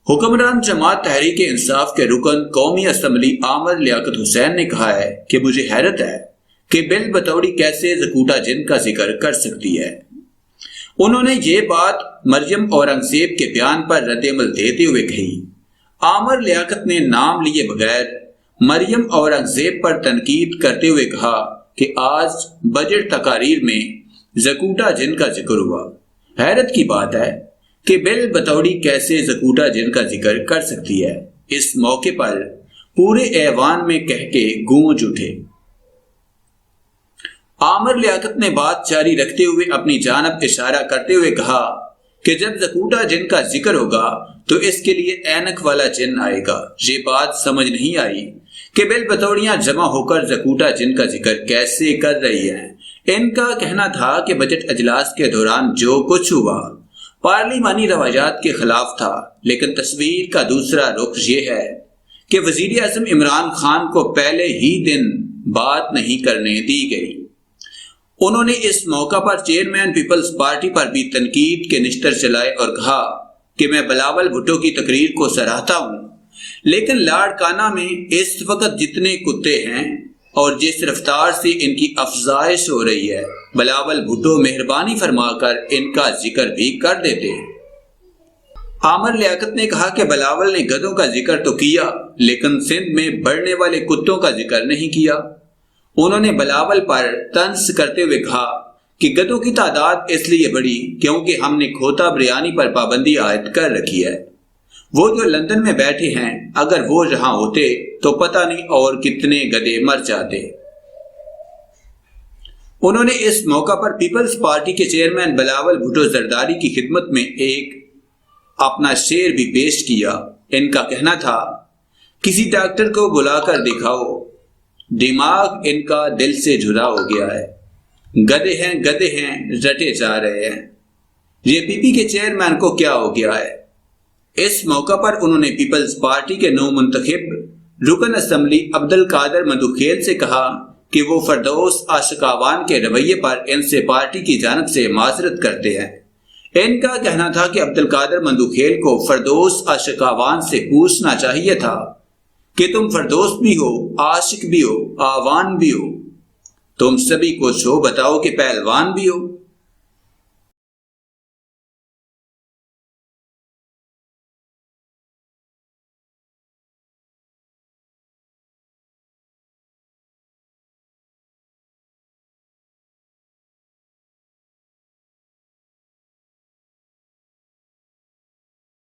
حکمران جماعت تحریک انصاف کے رکن قومی اسمبلی عامر لیاقت حسین نے کہا ہے کہ مجھے حیرت ہے کہ بل بطوری کیسے زکوٹا جن کا ذکر کر سکتی ہے۔ انہوں نے یہ بات مریم اورنگزیب کے بیان پر رد عمل دیتے ہوئے کہی۔ عامر لیاقت نے نام لیے بغیر مریم اورنگزیب پر تنقید کرتے ہوئے کہا کہ آج بجٹ تقاریر میں زکوٹا جن کا ذکر ہوا۔ حیرت کی بات ہے کہ بل بطوری کیسے زکوٹا جن کا ذکر کر سکتی ہے۔ اس موقع پر پورے ایوان میں کہہ کے گونج اٹھے۔ عامر لیاقت نے بات جاری رکھتے ہوئے اپنی جانب اشارہ کرتے ہوئے کہا کہ جب زکوٹا جن کا ذکر ہوگا تو اس کے لیے اینک والا جن آئے گا۔ یہ بات سمجھ نہیں آئی کہ بل بطوریاں جمع ہو کر زکوٹا جن کا ذکر کیسے کر رہی ہیں۔ ان کا کہنا تھا کہ بجٹ اجلاس کے دوران جو کچھ ہوا پارلیمانی روایات کے خلاف تھا، لیکن تصویر کا دوسرا رخ یہ ہے کہ وزیر اعظم عمران خان کو پہلے ہی دن بات نہیں کرنے دی گئی۔ انہوں نے اس موقع پر چیئرمین پیپلز پارٹی پر بھی تنقید کے نشتر چلائے اور کہا کہ میں بلاول بھٹو کی تقریر کو سراہتا ہوں، لیکن لاڑکانہ میں اس وقت جتنے کتے ہیں اور جس رفتار سے ان کی افزائش ہو رہی ہے، بلاول بھٹو مہربانی فرما کر ان کا ذکر بھی کر دیتے۔ عامر لیاقت نے کہا کہ بلاول نے گدھوں کا ذکر تو کیا لیکن سندھ میں بڑھنے والے کتوں کا ذکر نہیں کیا۔ انہوں نے بلاول پر طنز کرتے ہوئے کہا کہ گدھوں کی تعداد اس لیے بڑھی کیونکہ ہم نے کھوتا بریانی پر پابندی عائد کر رکھی ہے۔ وہ جو لندن میں بیٹھے ہیں، اگر وہ یہاں ہوتے تو پتہ نہیں اور کتنے گدھے مر جاتے۔ انہوں نے اس موقع پر پیپلز پارٹی کے چیئرمین بلاول بھٹو زرداری کی خدمت میں ایک اپنا شعر بھی پیش کیا۔ ان کا کہنا تھا، کسی ڈاکٹر کو بلا کر دکھاؤ، دماغ ان کا دل سے جدا ہو گیا ہے، گدھے ہیں رٹے جا رہے ہیں۔ یہ پی پی کے چیئرمین کو کیا ہو گیا ہے؟ اس موقع پر انہوں نے پیپلز پارٹی کے نو منتخب رکن اسمبلی عبدالقادر مندوخیل سے کہا کہ وہ فردوس عاشقاوان کے رویے پر ان سے پارٹی کی جانب سے معذرت کرتے ہیں۔ ان کا کہنا تھا کہ عبدالقادر مندوخیل کو فردوس عاشقاوان سے پوچھنا چاہیے تھا کہ تم فردوس بھی ہو، عاشق بھی ہو، آوان بھی ہو، تم سبھی کو شو بتاؤ کہ پہلوان بھی ہو۔